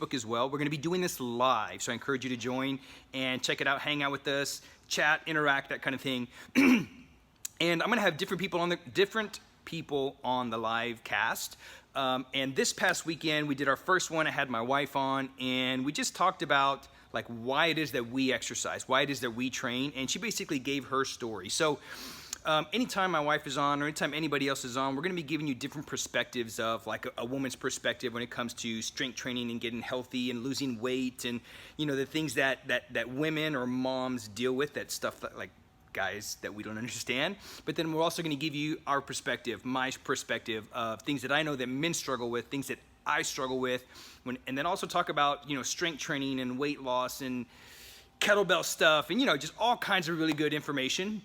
Facebook as well. We're going to be doing this live, so I encourage you to join and check it out, hang out with us, chat, interact, that kind of thing. And I'm going to have different people on the live cast. And this past weekend, we did our first one. I had my wife on, and we just talked about like why it is that we exercise, why it is that we train, and she basically gave her story. So anytime my wife is on or anytime anybody else is on, we're going to be giving you different perspectives of like a woman's perspective when it comes to strength training and getting healthy and losing weight and, you know, the things that women or moms deal with, that stuff that like guys that we don't understand. But then we're also going to give you our perspective, my perspective of things that I know that men struggle with, things that I struggle with, and then also talk about, you know, strength training and weight loss and kettlebell stuff and, you know, just all kinds of really good information.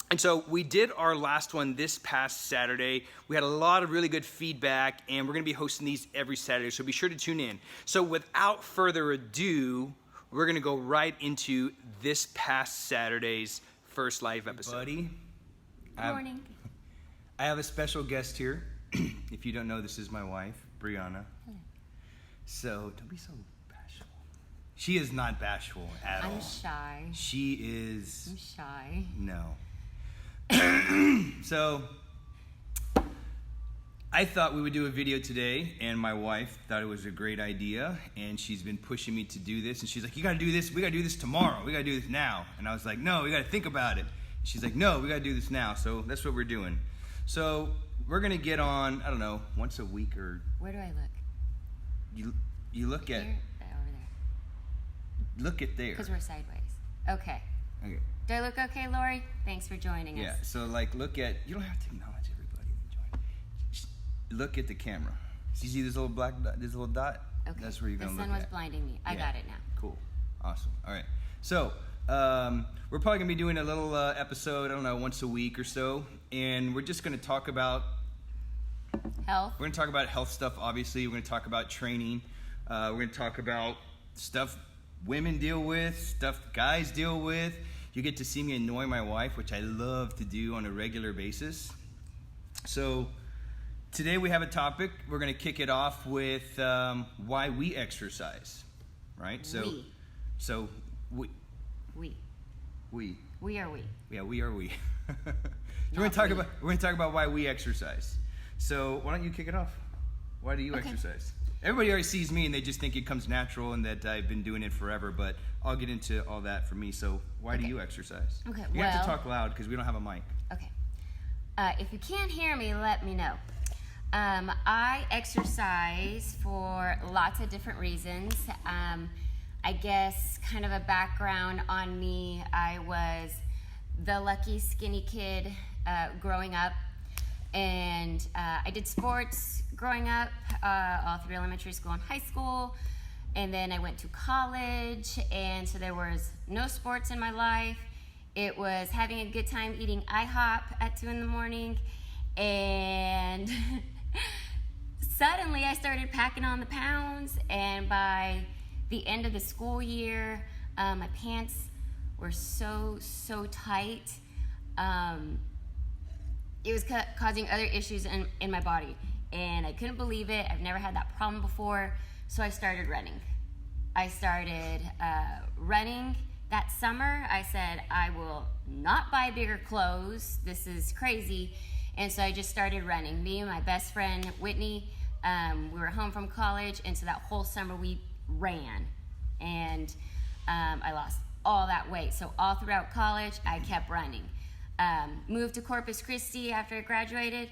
And so we did our last one this past Saturday. We had a lot of really good feedback, and we're going to be hosting these every Saturday, so be sure to tune in. So without further ado, we're going to go right into this past Saturday's first live episode. Buddy, Good morning. I have a special guest here. If you don't know, this is my wife, Brianna. Hello. So don't be so bashful. She is not bashful at all. I'm shy. She is... I'm shy. No. So, I thought we would do a video today, and my wife thought it was a great idea, and she's been pushing me to do this, and she's like, you gotta do this, we gotta do this tomorrow, we gotta do this now. And I was like, no, we gotta think about it. She's like, no, we gotta do this now, so that's what we're doing. So, we're gonna get on, I don't know, once a week or... Where do I look? You look at... Here? Over there. Look at there. Because we're sideways. Okay. Okay. Do I look okay, Lori? Thanks for joining Yeah, us. so like look at, you don't have to acknowledge everybody that joined. Just look at the camera. So you see this little black dot, this little dot? Okay. That's where you're going to look The sun was at. blinding me. I got it now. Cool. Awesome. All right. So, we're probably going to be doing a little episode, I don't know, once a week or so. And we're just going to talk about... Health. We're going to talk about health stuff, obviously. We're going to talk about training. We're going to talk about stuff women deal with, stuff guys deal with. You get to see me annoy my wife, which I love to do on a regular basis. So today we have a topic. We're going to kick it off with why we exercise, right? We. So we. We. We. We are we. Yeah, we are we. So we're going to talk about why we exercise. So why don't you kick it off? Why do you exercise? Everybody already sees me and they just think it comes natural and that I've been doing it forever, but I'll get into all that for me. So why do you exercise? Okay, You have to talk loud because we don't have a mic. Okay. If you can't hear me, let me know. I exercise for lots of different reasons. I guess kind of a background on me, I was the lucky skinny kid growing up. And I did sports growing up, all through elementary school and high school. And then I went to college, and so there was no sports in my life. It was having a good time eating IHOP at 2 in the morning. And suddenly I started packing on the pounds, and by the end of the school year, my pants were so tight. It was causing other issues in my body, and I couldn't believe it. I've never had that problem before, so I started running. I started running that summer. I said, I will not buy bigger clothes. This is crazy. And so I just started running. Me and my best friend, Whitney, we were home from college, and so that whole summer we ran. And I lost all that weight. So all throughout college, I kept running. Moved to Corpus Christi after I graduated,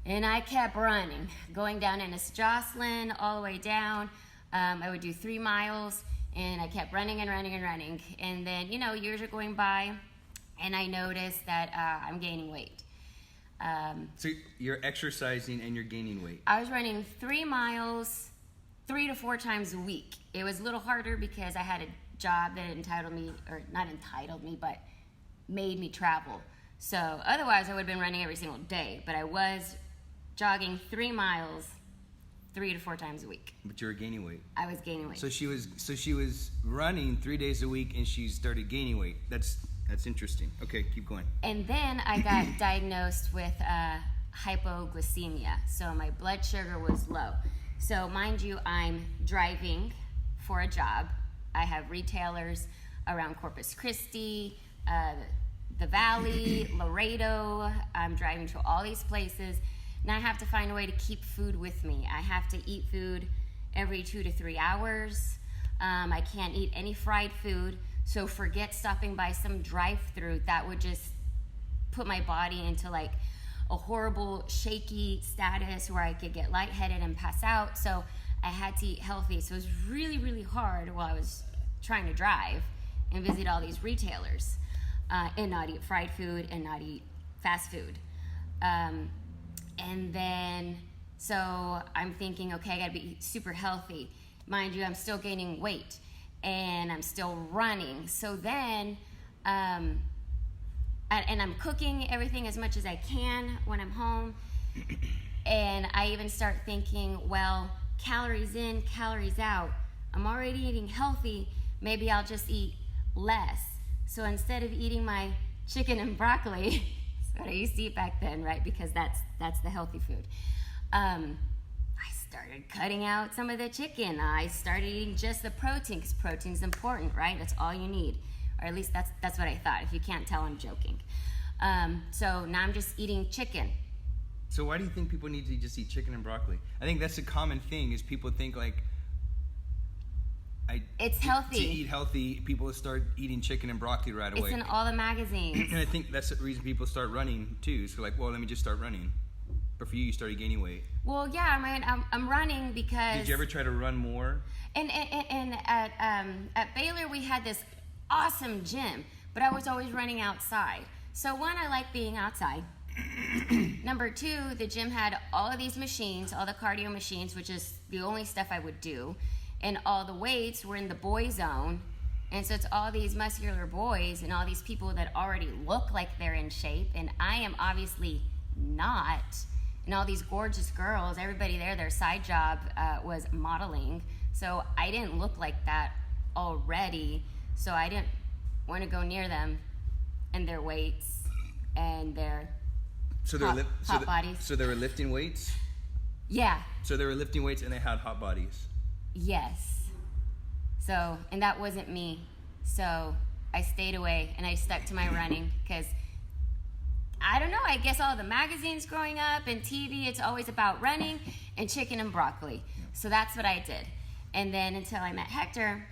and I kept running, going down Ennis Jocelyn all the way down. I would do 3 miles, and I kept running and running and running. And then, you know, years are going by, and I noticed that I'm gaining weight. So you're exercising and you're gaining weight. I was running 3 miles 3 to 4 times a week. It was a little harder because I had a job that entitled me, or not entitled me, but made me travel. So otherwise I would have been running every single day, but I was jogging 3 miles 3 to 4 times a week. But you were gaining weight. I was gaining weight. So she was running 3 days a week and she started gaining weight. That's That's interesting. Okay, keep going. And then I got diagnosed with hypoglycemia. So my blood sugar was low. So mind you, I'm driving for a job. I have retailers around Corpus Christi, the Valley, Laredo. I'm driving to all these places. And I have to find a way to keep food with me. I have to eat food every 2 to 3 hours. I can't eat any fried food. So forget stopping by some drive-through. That would just put my body into like a horrible shaky status where I could get lightheaded and pass out. So I had to eat healthy. So it was really, really hard while I was trying to drive and visit all these retailers and not eat fried food and not eat fast food. And then, so I'm thinking, okay, I gotta be super healthy. Mind you, I'm still gaining weight and I'm still running. So then, and I'm cooking everything as much as I can when I'm home. And I even start thinking, well, calories in, calories out. I'm already eating healthy, maybe I'll just eat less. So instead of eating my chicken and broccoli, what I used to eat back then, right? Because that's the healthy food. I started cutting out some of the chicken. I started eating just the protein, because protein's important, right? That's all you need. Or at least that's what I thought. If you can't tell, I'm joking. So now I'm just eating chicken. So why do you think people need to just eat chicken and broccoli? I think that's a common thing, is people think like, it's healthy. To eat healthy, people start eating chicken and broccoli right away. It's in all the magazines. And I think that's the reason people start running too. So like, well, let me just start running. But for you started gaining weight. Well, yeah, I mean, I'm running because. Did you ever try to run more? And at Baylor we had this awesome gym, but I was always running outside. So one, I like being outside. Number two, the gym had all of these machines, all the cardio machines, which is the only stuff I would do. And all the weights were in the boy zone. And so it's all these muscular boys and all these people that already look like they're in shape. And I am obviously not. And all these gorgeous girls, everybody there, their side job was modeling. So I didn't look like that already. So I didn't want to go near them and their weights and their hot bodies. So they were lifting weights? Yeah. So they were lifting weights and they had hot bodies? Yes. So, and that wasn't me. So I stayed away and I stuck to my running because, I don't know, I guess all the magazines growing up and TV, it's always about running and chicken and broccoli. So that's what I did. And then until I met Hector.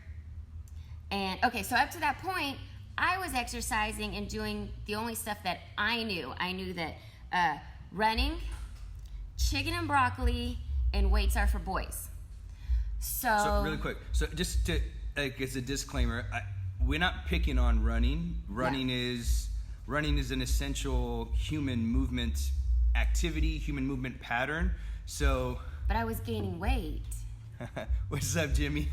And okay, so up to that point, I was exercising and doing the only stuff that I knew. I knew that running, chicken and broccoli, and weights are for boys. So really quick, so just to, like, as a disclaimer, we're not picking on running. Running is an essential human movement activity, human movement pattern. So. But I was gaining weight. What's up, Jimmy?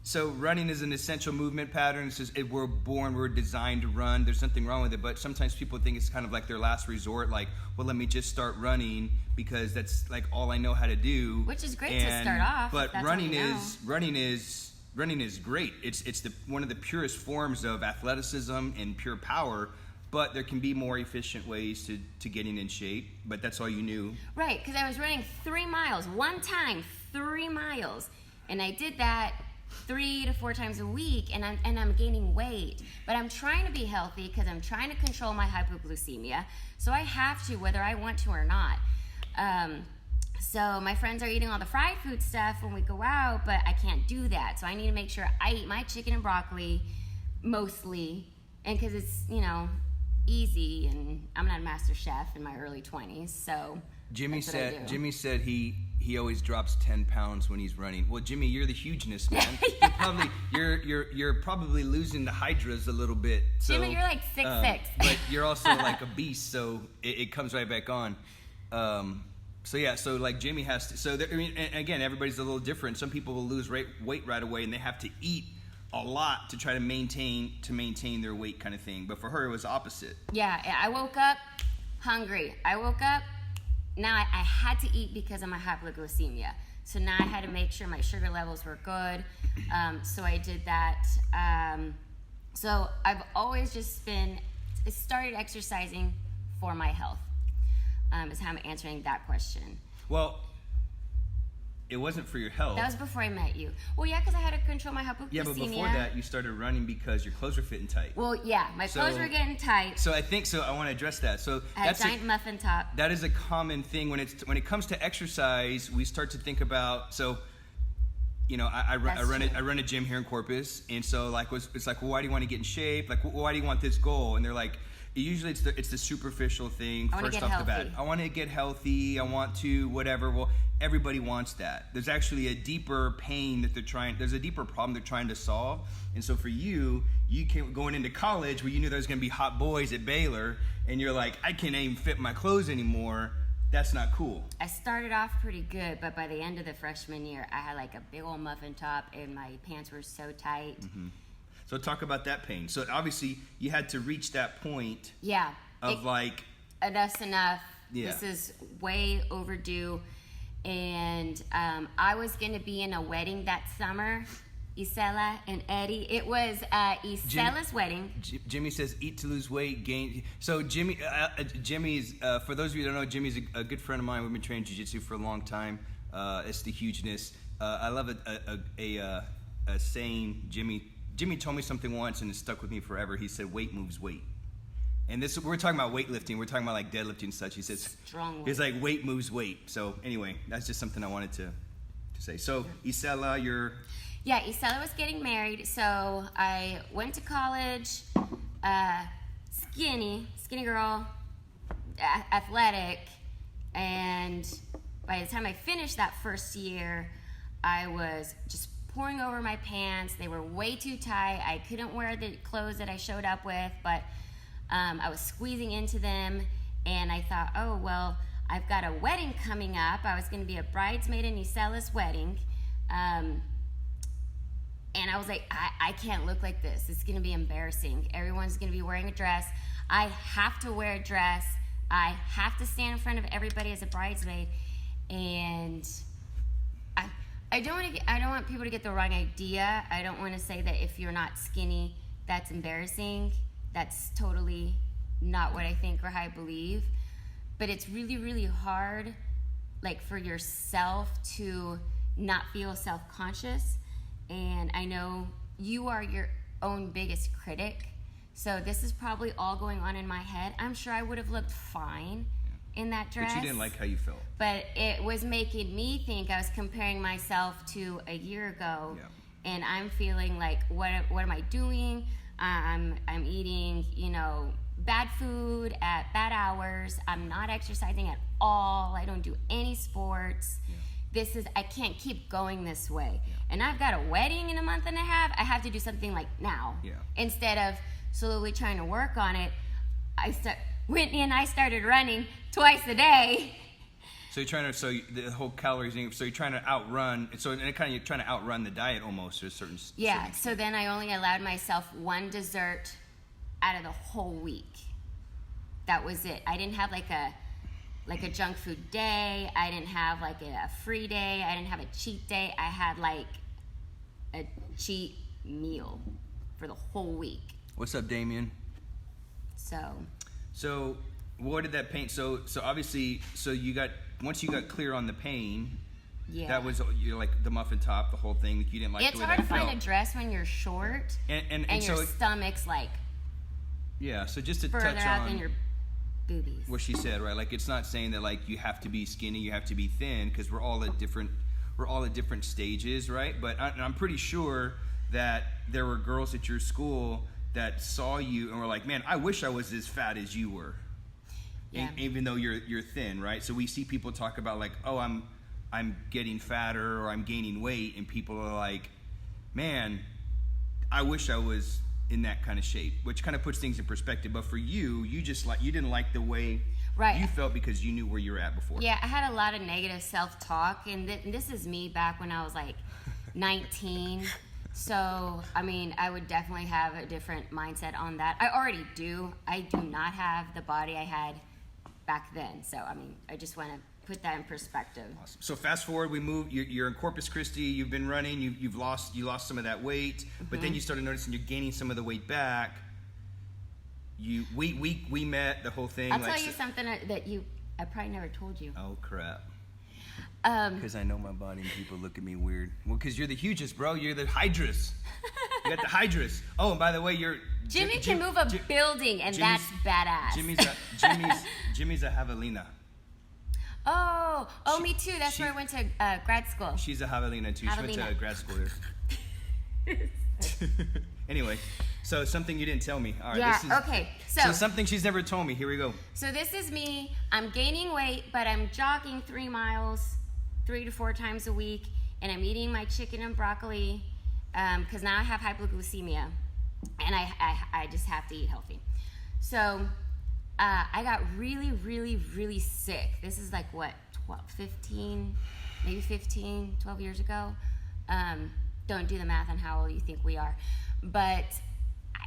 So running is an essential movement pattern. It's just, we're born, we're designed to run. There's nothing wrong with it, but sometimes people think it's kind of like their last resort. Like, well, let me just start running because that's like all I know how to do. Which is great to start off. But running is great. It's one of the purest forms of athleticism and pure power. But there can be more efficient ways to getting in shape. But that's all you knew. Right, because I was running 3 miles one time, 3 miles, and I did that 3 to 4 times a week, and I'm gaining weight. But I'm trying to be healthy because I'm trying to control my hypoglycemia. So I have to, whether I want to or not. So my friends are eating all the fried food stuff when we go out, but I can't do that. So I need to make sure I eat my chicken and broccoli mostly, and because it's, easy, and I'm not a master chef in my early 20s, so Jimmy said he always drops 10 pounds when he's running. Well, Jimmy, you're the hugeness, man. You're probably losing the hydras a little bit. So, Jimmy, you're like 6'6". But you're also like a beast, so it comes right back on. So like Jimmy has to. So again, everybody's a little different. Some people will lose weight right away, and they have to eat a lot to try to maintain their weight, kind of thing. But for her, it was opposite. Yeah, I woke up hungry. Now I had to eat because of my hypoglycemia. So now I had to make sure my sugar levels were good. So I did that. So I've always just started exercising for my health, is how I'm answering that question. Well, it wasn't for your health. That was before I met you. Well, yeah, because I had to control my hypoglycemia. Yeah, but before that, you started running because your clothes were fitting tight. Well, yeah, my clothes were getting tight. So I think so. I want to address that. So I had a giant muffin top. That is a common thing when it comes to exercise. We start to think about I run a gym here in Corpus, and so it's like, well, why do you want to get in shape? Like, why do you want this goal? And they're like, usually it's the superficial thing. First off the bat, I want to get healthy. I want to whatever. Well, everybody wants that. There's actually a deeper pain that there's a deeper problem they're trying to solve. And so for you came going into college where you knew there was going to be hot boys at Baylor, and you're like, I can't even fit my clothes anymore. That's not cool. I started off pretty good, but by the end of the freshman year, I had like a big old muffin top, and my pants were so tight. Mm-hmm. So talk about that pain. So obviously you had to reach that point. Yeah. Enough's enough. Yeah. This is way overdue. And I was going to be in a wedding that summer, Isela and Eddie. It was Isela's wedding. Jimmy says, eat to lose weight, gain. So Jimmy's, for those of you who don't know, Jimmy's a good friend of mine. We've been training jiu-jitsu for a long time. It's the hugeness. I love a saying. Jimmy told me something once and it stuck with me forever. He said, weight moves weight. And we're talking about weightlifting. We're talking about like deadlifting and such. He says, it's like weight moves weight. So anyway, that's just something I wanted to say. So Isela, Yeah, Isela was getting married. So I went to college, skinny girl, athletic. And by the time I finished that first year, I was just pouring over my pants. They were way too tight. I couldn't wear the clothes that I showed up with, but I was squeezing into them, and I thought, oh, well, I've got a wedding coming up. I was going to be a bridesmaid in Isela's wedding, and I was like, I can't look like this. It's going to be embarrassing. Everyone's going to be wearing a dress. I have to wear a dress. I have to stand in front of everybody as a bridesmaid, and I don't want people to get the wrong idea. I don't want to say that if you're not skinny, that's embarrassing. That's totally not what I think or how I believe. But it's really, really hard, like, for yourself to not feel self-conscious. And I know you are your own biggest critic. So this is probably all going on in my head. I'm sure I would have looked fine in that dress. But you didn't like how you felt. But it was making me think I was comparing myself to a year ago. Yeah. And I'm feeling like, what am I doing? I'm eating, bad food at bad hours. I'm not exercising at all. I don't do any sports. Yeah. I can't keep going this way. Yeah. And I've got a wedding in a month and a half. I have to do something like now. Yeah. Instead of slowly trying to work on it, Whitney and I started running twice a day. So the whole calories thing, so you're trying to outrun, you're trying to outrun the diet almost to a certain Yeah, so then I only allowed myself one dessert out of the whole week. That was it. I didn't have like a junk food day. I didn't have like a free day. I didn't have a cheat day. I had like a cheat meal for the whole week. What's up, Damien? So what did that pain, so obviously, once you got clear on the pain, yeah, that was like the muffin top, the whole thing. You didn't like it's the way hard that to felt. find a dress when you're short and your stomach's like so just to further touch out on than your boobies. What she said, right? Like, it's not saying that like you have to be skinny, you have to be thin, because we're all at different stages, right? But I'm pretty sure that there were girls at your school that saw you and were like, man, I wish I was as fat as you were. Yeah. Even though you're thin, right? So we see people talk about like, oh, I'm getting fatter or I'm gaining weight, and people are like, man, I wish I was in that kind of shape, which kind of puts things in perspective. But for you didn't like the way you felt because you knew where you were at before. Yeah, I had a lot of negative self-talk, and this is me back when I was like 19. So, I mean, I would definitely have a different mindset on that. I already do. I do not have the body I had back then. So, I mean, I just want to put that in perspective. Awesome. So fast forward, we move. You're in Corpus Christi. You've been running. You lost some of that weight, but then you started noticing you're gaining some of the weight back. We met the whole thing. I'll tell you something that I probably never told you. Oh crap. Because I know my body and people look at me weird. Well, because you're the hugest, bro. You're the hydrus. You got the hydrus. Oh, and by the way, Jimmy can move a building, and that's badass. Jimmy's a javelina. Oh, me too. That's where I went to grad school. She's a javelina too. She went to grad school there. Anyway, so something you didn't tell me. All right. Yeah. Okay. So something she's never told me. Here we go. So this is me. I'm gaining weight, but I'm jogging 3 miles, 3 to 4 times a week, and I'm eating my chicken and broccoli, because now I have hypoglycemia, and I just have to eat healthy. So I got really, really, really sick. This is like what, 12 years ago. Don't do the math on how old you think we are, but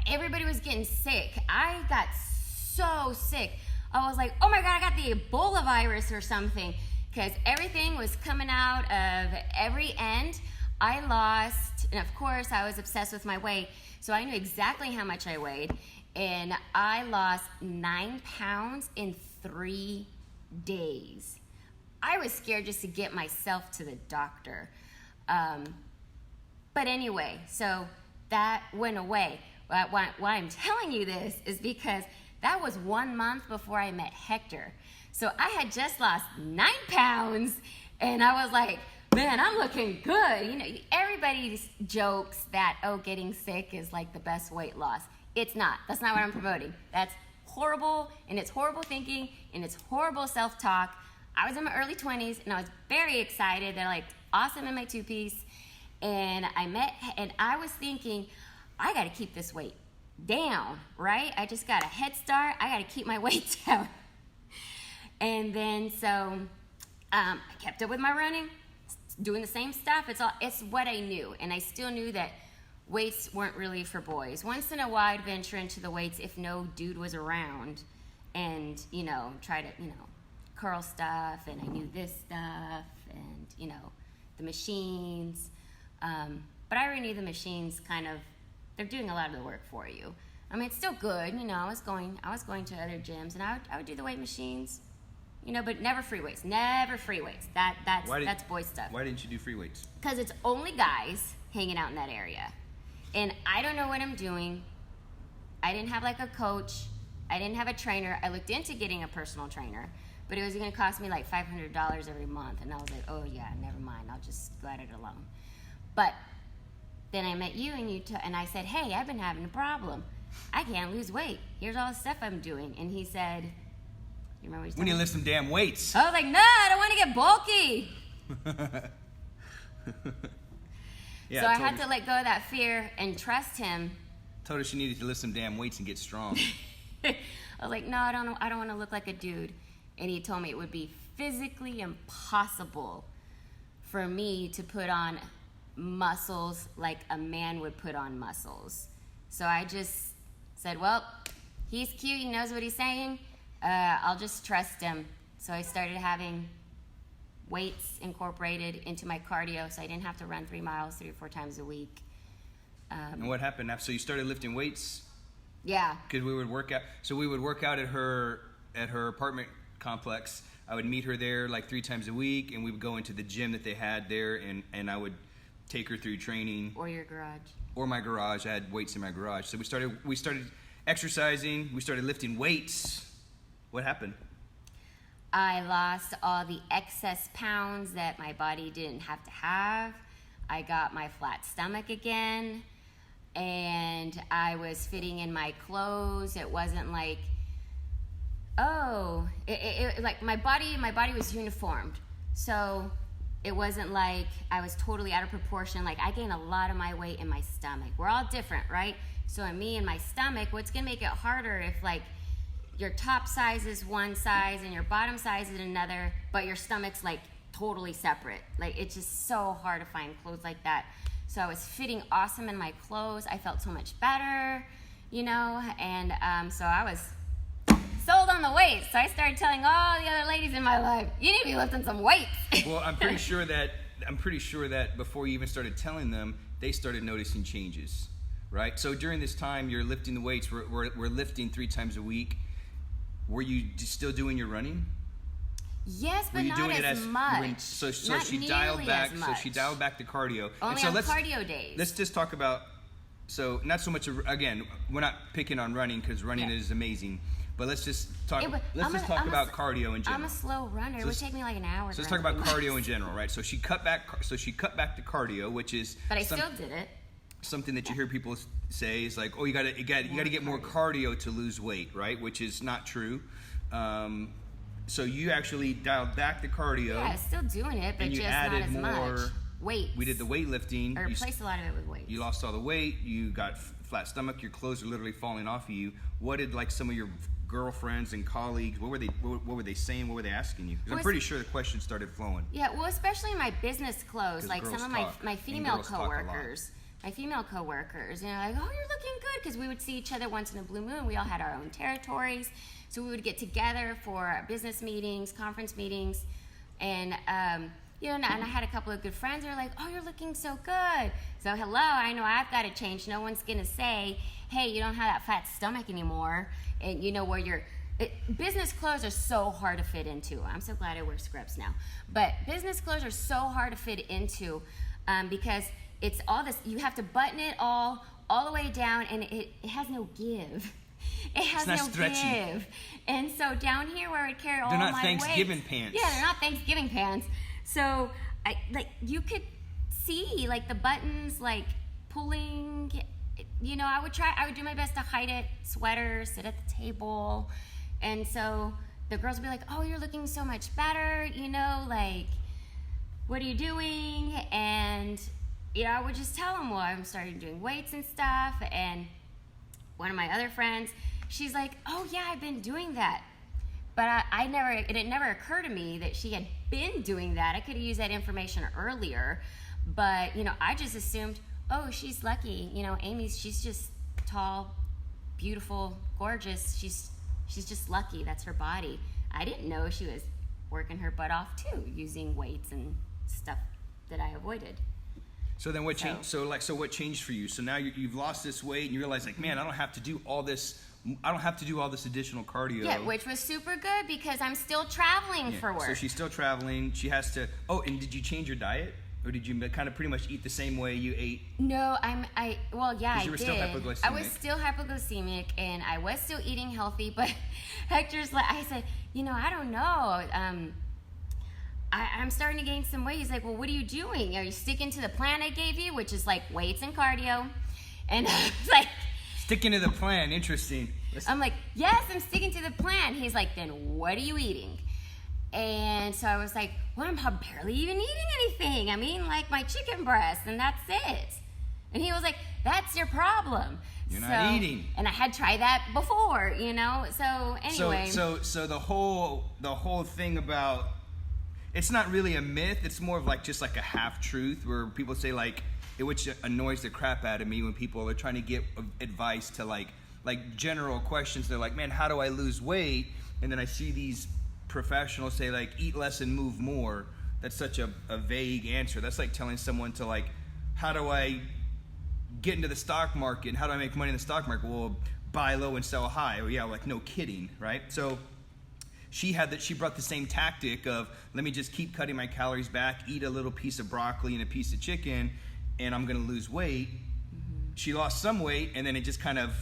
everybody was getting sick. I got so sick. I was like, oh my God, I got the Ebola virus or something, because everything was coming out of every end. I lost, and of course I was obsessed with my weight, so I knew exactly how much I weighed, and I lost 9 pounds in 3 days. I was scared just to get myself to the doctor. But anyway, so that went away. Why I'm telling you this is because that was 1 month before I met Hector. So I had just lost 9 pounds, and I was like, man, I'm looking good. You know, everybody jokes that, getting sick is like the best weight loss. It's not. That's not what I'm promoting. That's horrible, and it's horrible thinking, and it's horrible self-talk. I was in my early 20s, and I was very excited. They're like awesome in my 2-piece, and I was thinking, I got to keep this weight down, right? I just got a head start. I got to keep my weight down. And then so I kept up with my running, doing the same stuff. It's what I knew, and I still knew that weights weren't really for boys. Once in a while, I'd venture into the weights if no dude was around, and try to curl stuff, and I knew this stuff, and the machines. But I already knew the machines they're doing a lot of the work for you. I mean, it's still good. I was going to other gyms, and I would do the weight machines, but never free weights. Never free weights. That's boy stuff. Why didn't you do free weights? Because it's only guys hanging out in that area, and I don't know what I'm doing. I didn't have like a coach. I didn't have a trainer. I looked into getting a personal trainer, but it was going to cost me like $500 every month, and I was like, oh yeah, never mind. I'll just go at it alone. But then I met you, and I said, hey, I've been having a problem. I can't lose weight. Here's all the stuff I'm doing. And he said, you remember what he said? We need to lift some damn weights. I was like, no, I don't want to get bulky. Yeah, so I had to let go of that fear and trust him. Told her she needed to lift some damn weights and get strong. I was like, no, I don't want to look like a dude. And he told me it would be physically impossible for me to put on muscles like a man would put on muscles. So I just said, well, he's cute, he knows what he's saying, I'll just trust him. So I started having weights incorporated into my cardio, so I didn't have to run 3 miles 3 or 4 times a week. And what happened after? So you started lifting weights? Yeah. Because we would work out. So we would work out at her apartment complex. I would meet her there like 3 times a week, and we would go into the gym that they had there, and I would take her through training. Or your garage. Or my garage. I had weights in my garage. So we started exercising. We started lifting weights. What happened? I lost all the excess pounds that my body didn't have to have. I got my flat stomach again, and I was fitting in my clothes. It wasn't like, like my body was uniformed. So it wasn't like I was totally out of proportion. Like, I gained a lot of my weight in my stomach. We're all different, right? So in me and my stomach, what's gonna make it harder if like your top size is one size and your bottom size is another, but your stomach's like totally separate. Like, it's just so hard to find clothes like that. So I was fitting awesome in my clothes. I felt so much better, and so I was sold on the weights. So I started telling all the other ladies in my life, you need to be lifting some weights. Well, I'm pretty sure that before you even started telling them, they started noticing changes, right? So during this time, you're lifting the weights. We're lifting 3 times a week. Were you still doing your running? Yes, but not as much. So Not she nearly dialed back. as So she much. dialed back the cardio. Only and so on cardio days. Let's just talk about. So not so much. Again, we're not picking on running because running is amazing. But let's just talk. Let's talk about cardio in general. I'm a slow runner. It would take me like an hour. So let's talk about cardio in general, right? So she cut back. So she cut back the cardio, which is. But I still did it. Something that you hear people say is like, oh, you gotta get more cardio to lose weight, right? Which is not true. So you actually dialed back the cardio. Yeah, I'm still doing it, but and you just added not as more much. Weights. We did the weightlifting. I replaced a lot of it with weights. You lost all the weight. You got flat stomach. Your clothes are literally falling off of you. What did like some of your girlfriends and colleagues? What were they saying? What were they asking you? Because I'm pretty sure the questions started flowing. Yeah, well, especially my business clothes, like some of my female girls talk a lot. coworkers. My female coworkers, you know, like, oh, you're looking good, because we would see each other once in a blue moon. We all had our own territories, so we would get together for our business meetings, conference meetings, and you know, and I had a couple of good friends that were like, oh, you're looking so good. So hello, I know I've got to change. No one's gonna say, hey, you don't have that fat stomach anymore, and you know where you're. Business clothes are so hard to fit into. I'm so glad I wear scrubs now, but business clothes are so hard to fit into because it's all this, you have to button it all the way down, and it has no give. It has no stretchy. give. And so down here where I would carry all They're my not Thanksgiving weights, pants. Yeah, they're not Thanksgiving pants. So you could see like the buttons like pulling, you know, I would do my best to hide it, sweater, sit at the table. And so the girls would be like, oh, you're looking so much better, you know, like, what are you doing? And I would just tell them, well, I'm starting doing weights and stuff. And one of my other friends, she's like, oh yeah, I've been doing that. But it never occurred to me that she had been doing that. I could have used that information earlier. But, you know, I just assumed, oh, she's lucky. You know, she's just tall, beautiful, gorgeous. She's just lucky. That's her body. I didn't know she was working her butt off too, using weights and stuff that I avoided. So then what changed? So what changed for you? So now you've lost this weight and you realize like, man, I don't have to do all this. I don't have to do all this additional cardio. Yeah, which was super good because I'm still traveling for work. So she's still traveling. She has to. Oh, and did you change your diet, or did you kind of pretty much eat the same way you ate? No, I you were did. Still hypoglycemic. I was still hypoglycemic, and I was still eating healthy. But Hector's like, I said, you know, I don't know. I'm starting to gain some weight. He's like, well, what are you doing? Are you sticking to the plan I gave you, which is like weights and cardio? And I was like, sticking to the plan. Interesting. I'm like, yes, I'm sticking to the plan. He's like, then what are you eating? And so I was like, well, I'm barely even eating anything. I mean, like my chicken breast, and that's it. And he was like, that's your problem. You're not eating. And I had tried that before, you know. So anyway. So the whole thing about, it's not really a myth. It's more of like just like a half truth where people say like, which annoys the crap out of me when people are trying to get advice to like general questions. They're like, man, how do I lose weight? And then I see these professionals say like, eat less and move more. That's such a vague answer. That's like telling someone to like, how do I get into the stock market? How do I make money in the stock market? Well, buy low and sell high. Oh yeah, like no kidding, right? So she brought the same tactic of, let me just keep cutting my calories back, eat a little piece of broccoli and a piece of chicken, and I'm gonna lose weight. Mm-hmm. She lost some weight, and then it just kind of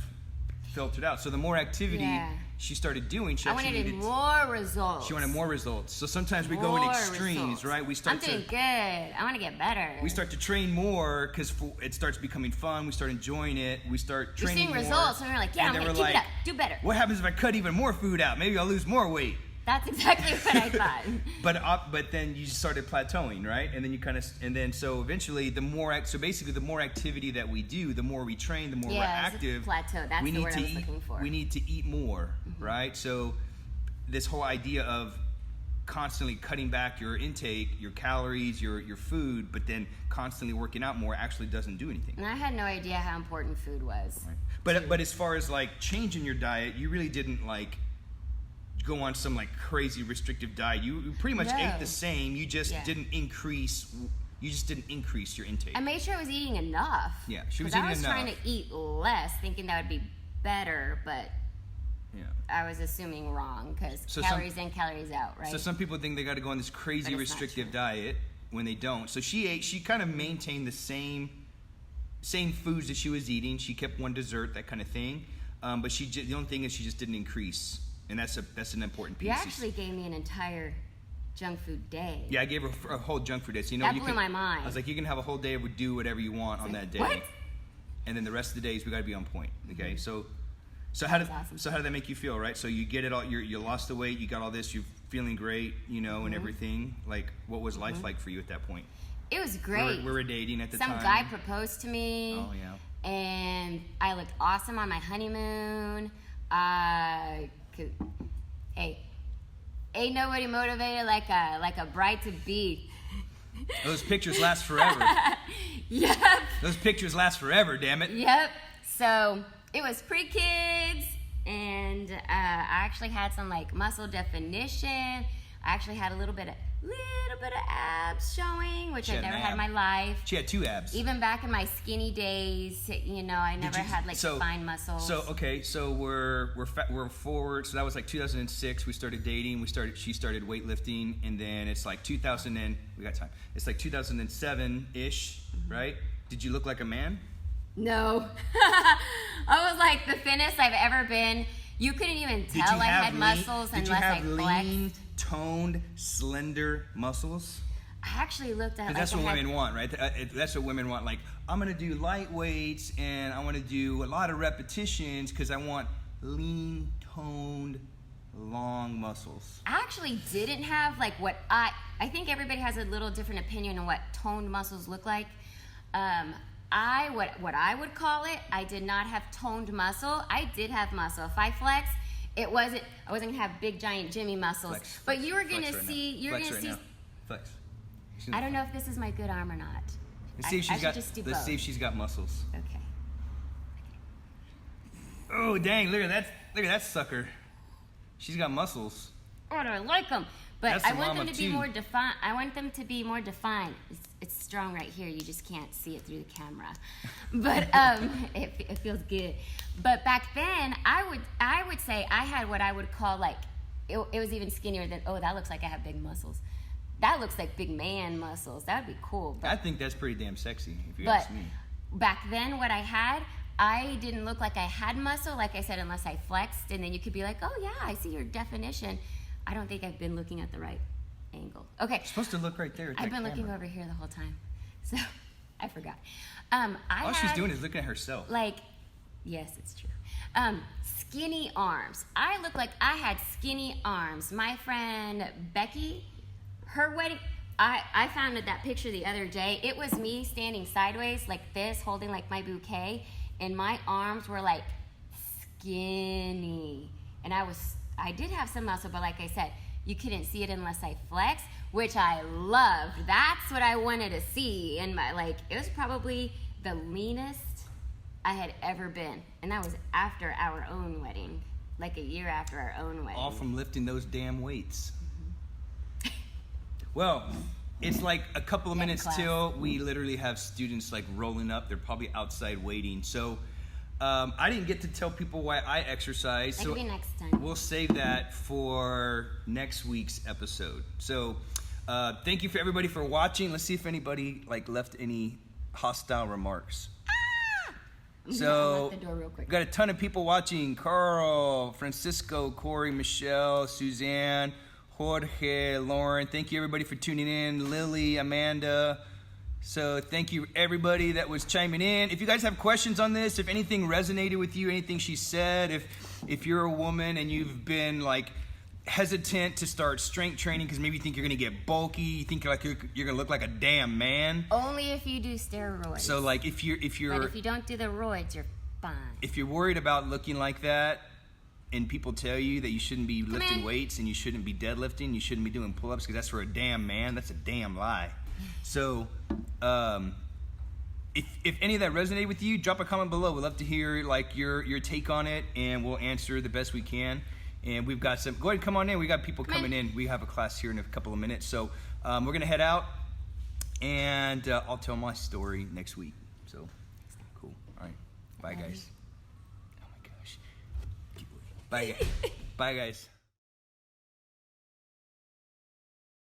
filtered out. So the more activity she started doing, I wanted more results. She wanted more results. So sometimes we go in extremes, right? I'm doing good. I want to get better. We start to train more because it starts becoming fun. We start enjoying it. We start training more. We're seeing results, and we're like, yeah, I'm going to keep it up. Do better. What happens if I cut even more food out? Maybe I'll lose more weight. That's exactly what I thought. But then you just started plateauing, right? And then so eventually the more activity that we do, the more we train, the more we're active. Plateau. That's the word I was looking for. We need to eat more, right? So this whole idea of constantly cutting back your intake, your calories, your food, but then constantly working out more actually doesn't do anything. And I had no idea how important food was. Right. But as far as like changing your diet, you really didn't like go on some like crazy restrictive diet. You pretty much No. ate the same. You just Yeah. didn't increase. You just didn't increase your intake. I made sure I was eating enough. Yeah, she was 'Cause eating I was enough. trying to eat less, thinking that would be better, but Yeah. I was assuming wrong because So calories in, calories out, right? So some people think they got to go on this crazy But it's not restrictive true. diet when they don't. So she kind of maintained the same foods that she was eating. She kept one dessert, that kind of thing. But the only thing is she just didn't increase, and that's an important piece. You actually gave me an entire junk food day. Yeah, I gave her a whole junk food day. So That blew my mind. I was like, you can have a whole day of do whatever you want on that day. What? And then the rest of the days we got to be on point. Okay, so how did That's awesome. so how did that make you feel? Right, so you get it all. You lost the weight. You got all this. You're feeling great. Mm-hmm. And everything. Like, what was life like for you at that point? It was great. We were dating at the Some time. guy proposed to me. Oh yeah. And I looked awesome on my honeymoon. Hey, ain't nobody motivated like a bride to be. Those pictures last forever. Yep. Those pictures last forever. Damn it. Yep. So it was pre-kids, and I actually had some like muscle definition. I actually had a little bit of abs showing, which She I had never an had in ab. my life. She had 2 abs. Even back in my skinny days, I never had like defined muscles. So okay, so we're forward. So that was like 2006. We started dating. She started weightlifting, and then it's like 2000 and we got time. It's like 2007 ish, right? Did you look like a man? No. I was like the thinnest I've ever been. You couldn't even tell I had muscles unless I Did you have flexed. lean, toned, slender muscles? I actually looked at Because that's what women want, right? That's what women want. Like, I'm going to do light weights and I want to do a lot of repetitions because I want lean, toned, long muscles. I actually didn't have like what I think everybody has a little different opinion on what toned muscles look like. What I would call it, I did not have toned muscle. I did have muscle. If I flexed, I wasn't gonna have big giant Jimmy muscles. Flex, but you were gonna flex right see. now. You're Flex gonna right see. now. Flex. I don't know if this is my good arm or not. Let's see if I she's should got. just do Let's both. see if she's got muscles. Okay. Oh dang! Look at that! Look at that sucker. She's got muscles. Oh, I like them, but That's I the want llama them to be too. more defined. I want them to be more defined. It's strong right here. You just can't see it through the camera, but it feels good. But back then, I would say I had what I would call like it was even skinnier than that looks like I have big muscles. That looks like big man muscles. That would be cool. I think that's pretty damn sexy, if you But ask me. back then, what I had, I didn't look like I had muscle, like I said, unless I flexed. And then you could be like, oh, yeah, I see your definition. I don't think I've been looking at the right angle. Okay. You're supposed to look right there at I've that been looking camera. over here the whole time. So I forgot. All she's doing is looking at herself. Like, yes, it's true. Skinny arms. I look like I had skinny arms. My friend Becky, her wedding, I found that picture the other day. It was me standing sideways like this, holding like my bouquet, and my arms were like skinny. And I did have some muscle, but like I said, you couldn't see it unless I flexed, which I loved. That's what I wanted to see. And it was probably the leanest I had ever been. And that was after our own wedding, like a year after our own wedding. All from lifting those damn weights. Well, it's like a couple of minutes class. till we literally have students like rolling up. They're probably outside waiting. So I didn't get to tell people why I exercise. So Maybe next time. we'll save that for next week's episode. So thank you for everybody for watching. Let's see if anybody left any hostile remarks. So, Unlock the door real quick. got a ton of people watching. Carl, Francisco, Corey, Michelle, Suzanne, Jorge, Lauren. Thank you, everybody, for tuning in. Lily, Amanda. So, thank you, everybody that was chiming in. If you guys have questions on this, if anything resonated with you, anything she said, if you're a woman and you've been, hesitant to start strength training because maybe you think you're going to get bulky, you think you're going to look like a damn man. Only if you do steroids. So, if you're But if you don't do the roids, you're fine. if you're worried about looking like that and people tell you that you shouldn't be lifting in. weights and you shouldn't be deadlifting, you shouldn't be doing pull-ups because that's for a damn man, that's a damn lie. So if any of that resonated with you, drop a comment below. We'd love to hear your take on it, and we'll answer the best we can. And we've got some, go ahead and come on in. We got people coming in. We have a class here in a couple of minutes. So we're going to head out, and I'll tell my story next week. So, cool. All right. Bye, guys. Oh, my gosh. Bye, guys. Bye, guys.